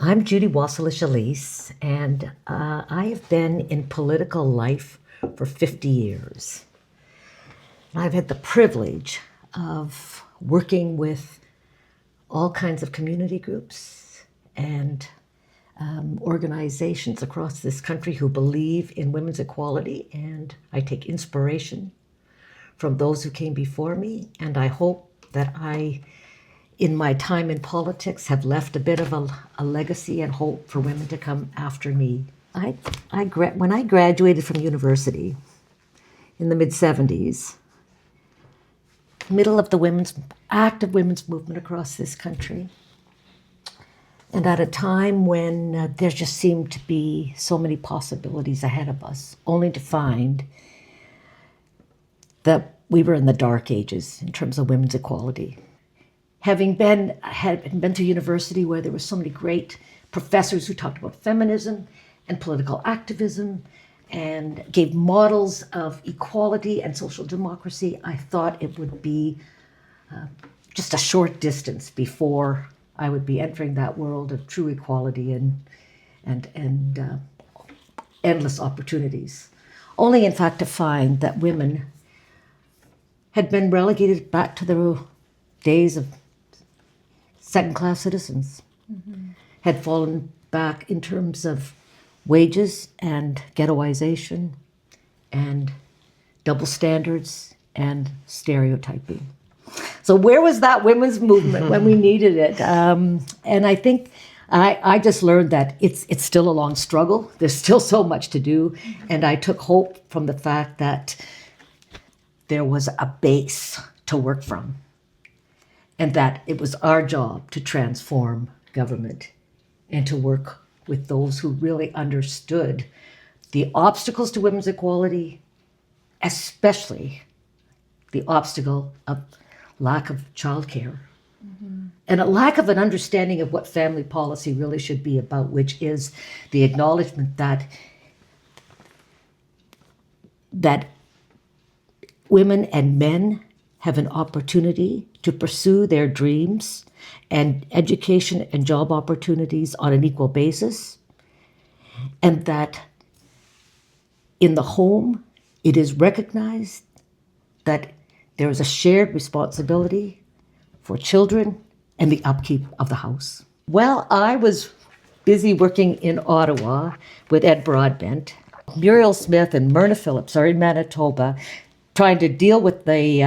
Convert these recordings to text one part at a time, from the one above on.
I'm Judy Wasylycia-Leis, and I have been in political life for 50 years. I've had the privilege of working with all kinds of community groups and organizations across this country who believe in women's equality, and I take inspiration from those who came before me, and I hope that in my time in politics, have left a bit of a legacy and hope for women to come after me. When I graduated from university in the mid-70s, middle of the active women's movement across this country, and at a time when there just seemed to be so many possibilities ahead of us, only to find that we were in the dark ages in terms of women's equality. Having been to university where there were so many great professors who talked about feminism and political activism and gave models of equality and social democracy, I thought it would be just a short distance before I would be entering that world of true equality and endless opportunities. Only, in fact, to find that women had been relegated back to the days of second-class citizens, had fallen back in terms of wages and ghettoization and double standards and stereotyping. So where was that women's movement when we needed it? And I think I just learned that it's still a long struggle. There's still so much to do. And I took hope from the fact that there was a base to work from, and that it was our job to transform government and to work with those who really understood the obstacles to women's equality, especially the obstacle of lack of childcare and a lack of an understanding of what family policy really should be about, which is the acknowledgement that women and men have an opportunity to pursue their dreams and education and job opportunities on an equal basis, and that in the home it is recognized that there is a shared responsibility for children and the upkeep of the house. Well, I was busy working in Ottawa with Ed Broadbent. Muriel Smith and Myrna Phillips are in Manitoba, trying to deal with the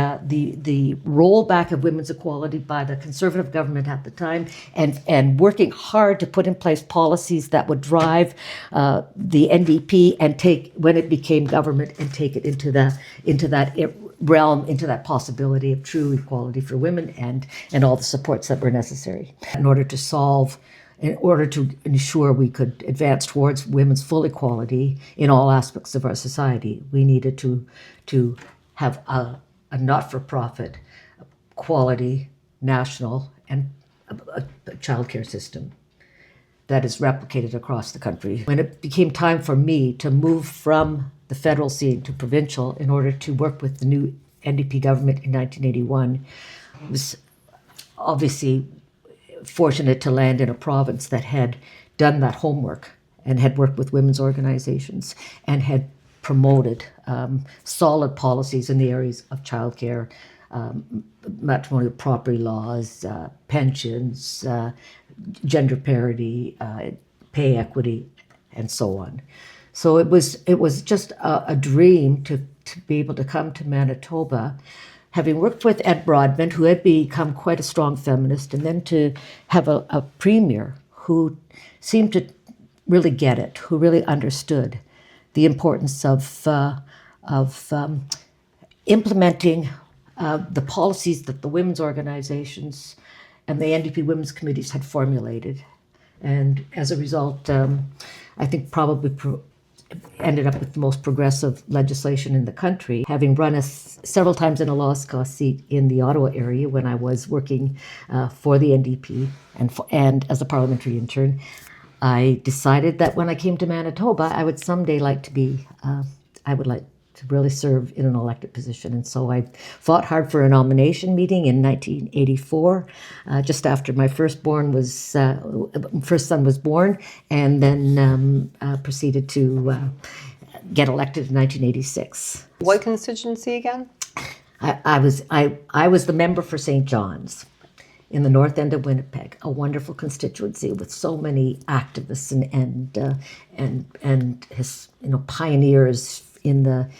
rollback of women's equality by the Conservative government at the time, and working hard to put in place policies that would drive the NDP and when it became government, and take it into that realm, into that possibility of true equality for women and all the supports that were necessary in order to ensure we could advance towards women's full equality in all aspects of our society. We needed to have a not-for-profit, quality, national, and a childcare system that is replicated across the country. When it became time for me to move from the federal scene to provincial in order to work with the new NDP government in 1981, I was obviously fortunate to land in a province that had done that homework and had worked with women's organizations and had promoted solid policies in the areas of childcare, matrimonial property laws, pensions, gender parity, pay equity, and so on. So it was just a dream to be able to come to Manitoba, having worked with Ed Broadbent, who had become quite a strong feminist, and then to have a premier who seemed to really get it, who really understood the importance of implementing the policies that the women's organizations and the NDP women's committees had formulated. And as a result, I think probably ended up with the most progressive legislation in the country. Having run several times in a law seat in the Ottawa area when I was working for the NDP and as a parliamentary intern, I decided that when I came to Manitoba, I would someday like to to really serve in an elected position. And so I fought hard for a nomination meeting in 1984, just after my first son was born, and then proceeded to get elected in 1986. What constituency again? I was the member for St. John's in the north end of Winnipeg, a wonderful constituency with so many activists and his, pioneers in the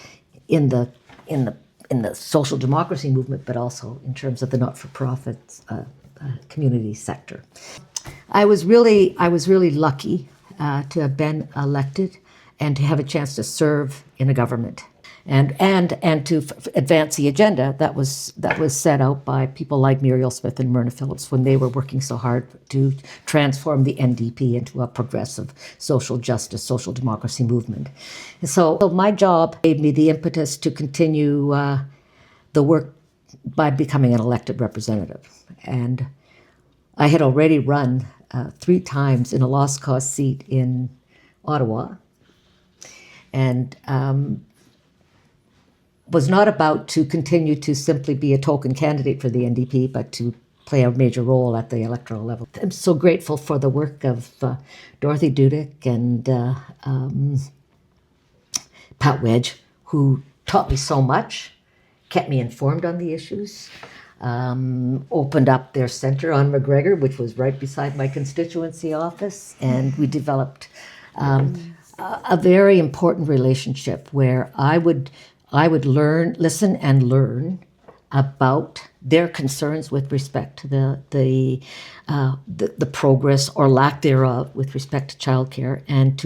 social democracy movement, but also in terms of the not-for-profit community sector. I was really lucky to have been elected and to have a chance to serve in a government. And to advance the agenda that was set out by people like Muriel Smith and Myrna Phillips when they were working so hard to transform the NDP into a progressive social justice, social democracy movement. And so my job gave me the impetus to continue the work by becoming an elected representative. And I had already run 3 times in a lost cause seat in Ottawa, and was not about to continue to simply be a token candidate for the NDP, but to play a major role at the electoral level. I'm so grateful for the work of Dorothy Dudick and Pat Wedge, who taught me so much, kept me informed on the issues, opened up their center on McGregor, which was right beside my constituency office, and we developed a very important relationship where I would listen and learn about their concerns with respect to the progress or lack thereof with respect to childcare, and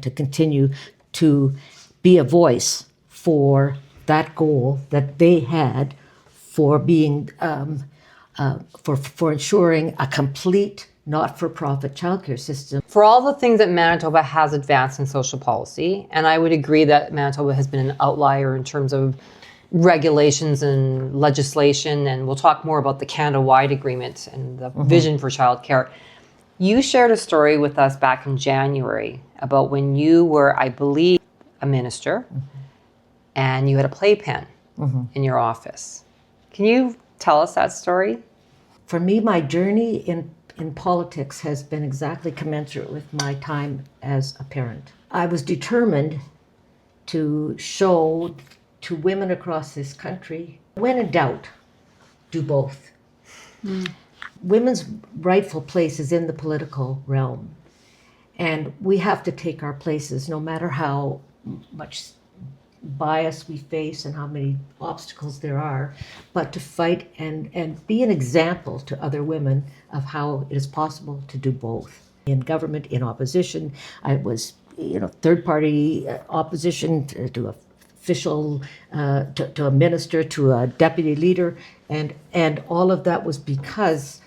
to continue to be a voice for that goal that they had for being for ensuring a complete not-for-profit childcare system. For all the things that Manitoba has advanced in social policy, and I would agree that Manitoba has been an outlier in terms of regulations and legislation, and we'll talk more about the Canada-wide agreement and the vision for childcare. You shared a story with us back in January about when you were, I believe, a minister, and you had a playpen in your office. Can you tell us that story? For me, my journey in politics has been exactly commensurate with my time as a parent. I was determined to show to women across this country, when in doubt, do both. Women's rightful place is in the political realm, and we have to take our places no matter how much bias we face and how many obstacles there are, but to fight and be an example to other women of how it is possible to do both. In government, in opposition, I was, third-party opposition to official, to a minister, to a deputy leader, and all of that was because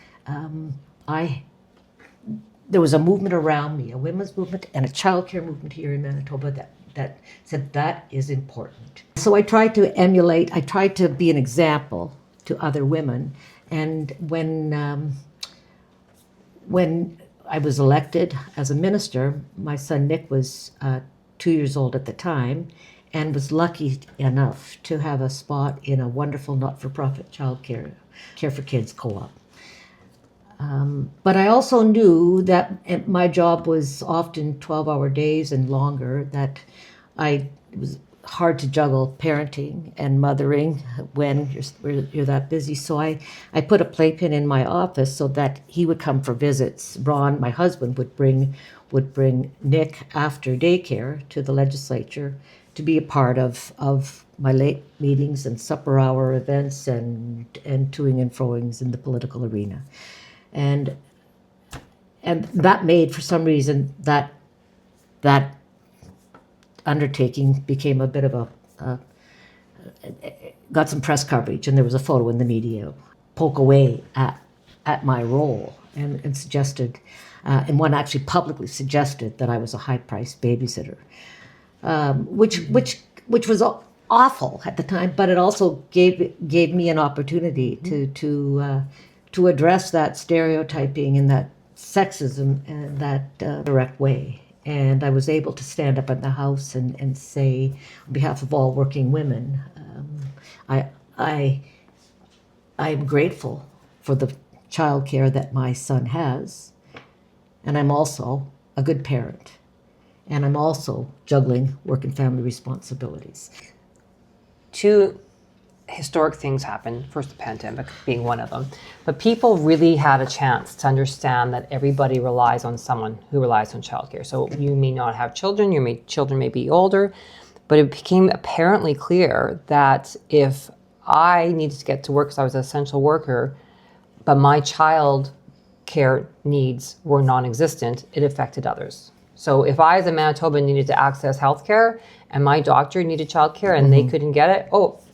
there was a movement around me, a women's movement and a childcare movement here in Manitoba that said that is important. So I tried to emulate, I tried to be an example to other women. And when I was elected as a minister, my son Nick was 2 years old at the time and was lucky enough to have a spot in a wonderful not-for-profit childcare Care for Kids co-op. But I also knew that my job was often 12-hour days and longer, that it was hard to juggle parenting and mothering when you're that busy. So I put a playpen in my office so that he would come for visits. Ron, my husband, would bring Nick after daycare to the legislature to be a part of my late meetings and supper hour events and toing and froings in the political arena. And that made, for some reason, that undertaking became a bit of got some press coverage, and there was a photo in the media poke away at my role and suggested, and one actually publicly suggested that I was a high-priced babysitter, which was awful at the time, but it also gave me an opportunity to address that stereotyping and that sexism in that direct way. And I was able to stand up in the House and say, on behalf of all working women, I, I, I am grateful for the childcare that my son has, and I'm also a good parent, and I'm also juggling work and family responsibilities. Two historic things happened, first the pandemic being one of them, but people really had a chance to understand that everybody relies on someone who relies on childcare. So you may not have children, children may be older, but it became apparently clear that if I needed to get to work because I was an essential worker, but my child care needs were non-existent, it affected others. So if I, as a Manitoban, needed to access healthcare and my doctor needed childcare and they couldn't get it,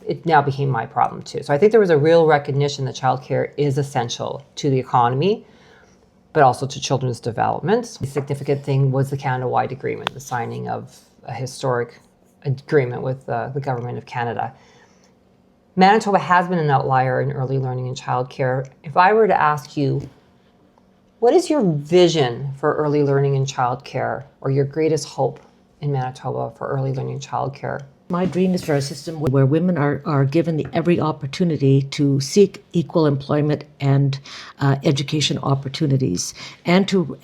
it now became my problem too. So I think there was a real recognition that childcare is essential to the economy, but also to children's development. The significant thing was the Canada-wide agreement, the signing of a historic agreement with the Government of Canada. Manitoba has been an outlier in early learning and childcare. If I were to ask you, what is your vision for early learning and childcare, or your greatest hope in Manitoba for early learning and childcare? My dream is for a system where women are given every opportunity to seek equal employment and education opportunities, and to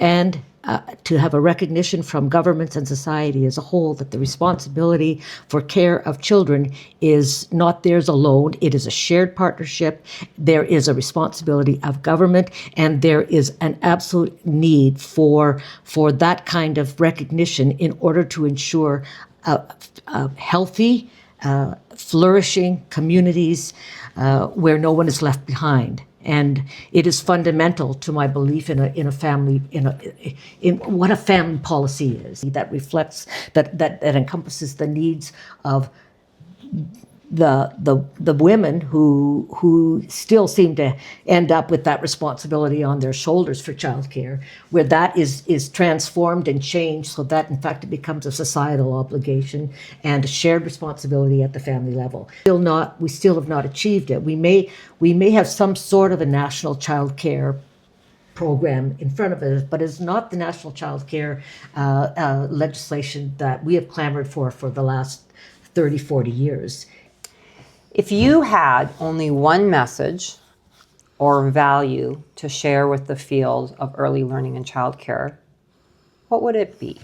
have a recognition from governments and society as a whole that the responsibility for care of children is not theirs alone. It is a shared partnership. There is a responsibility of government, and there is an absolute need for that kind of recognition in order to ensure healthy, flourishing communities where no one is left behind. And it is fundamental to my belief in a family, in what a family policy is that reflects, that encompasses the needs of the women who still seem to end up with that responsibility on their shoulders for childcare, where that is transformed and changed so that in fact it becomes a societal obligation and a shared responsibility at the family level. We still have not achieved it. We may have some sort of a national childcare program in front of us, but it's not the national childcare legislation that we have clamored for the last 30, 40 years. If you had only one message or value to share with the field of early learning and childcare, what would it be?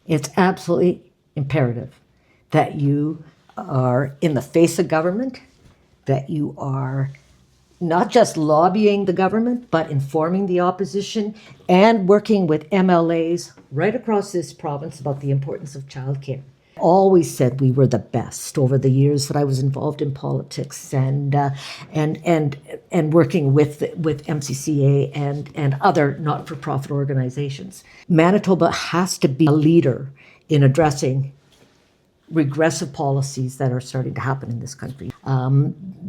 It's absolutely imperative that you are in the face of government, that you are not just lobbying the government, but informing the opposition and working with MLAs right across this province about the importance of childcare. Always said we were the best over the years that I was involved in politics and working with MCCA and other not-for-profit organizations. Manitoba has to be a leader in addressing regressive policies that are starting to happen in this country.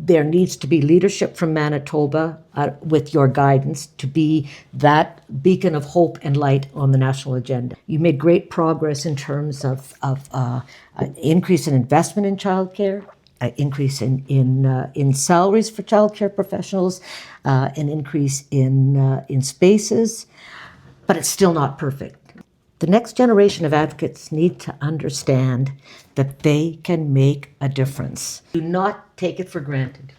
There needs to be leadership from Manitoba with your guidance to be that beacon of hope and light on the national agenda. You made great progress in terms of an increase in investment in childcare, an increase in salaries for childcare professionals, an increase in spaces, but it's still not perfect. The next generation of advocates need to understand that they can make a difference. Do not take it for granted